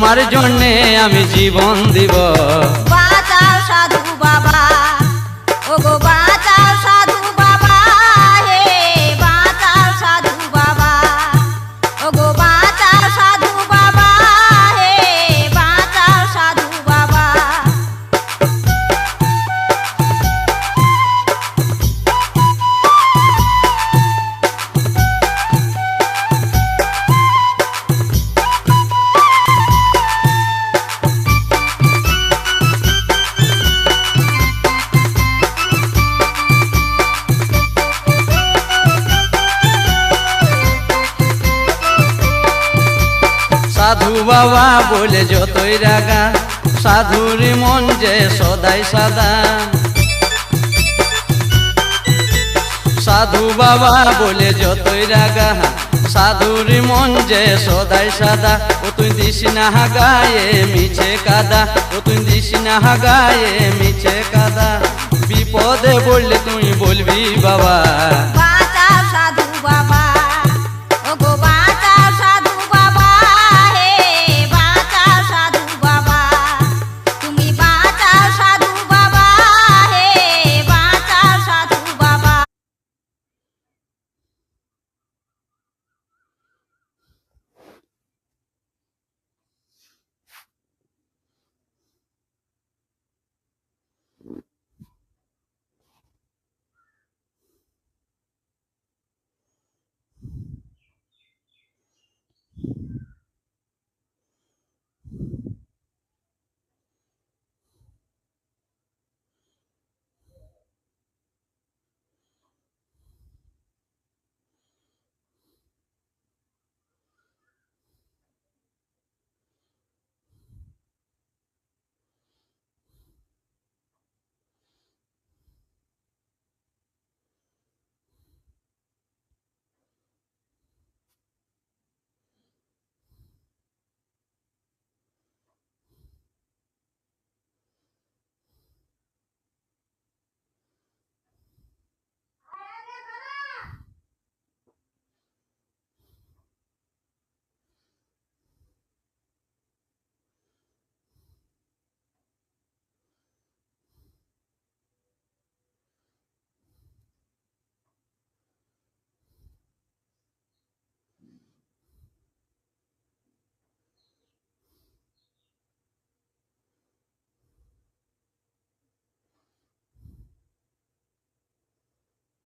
তোমার জন্যে আমি জীবন দিব। বাঁচাও সাধু বাবা, ওগো বাঁচাও সাধু বাবা, হে বাঁচাও সাধু বাবা, ওগো বাঁচাও সাধু বাবা, হে বাঁচাও সাধু বাবা। সাধু বাবা বলে যতই রাগা, সাধুর মন যে সদাই সাদা। সাধু বাবা বলে যতই রাগা, সাধুর মন যে সদাই সাদা। ও তুই দিস না গায়ে মিছে কাদা, ও তুই দিস না গায়ে মিছে কাদা। বিপদে বললে তুই বলবি বাবা,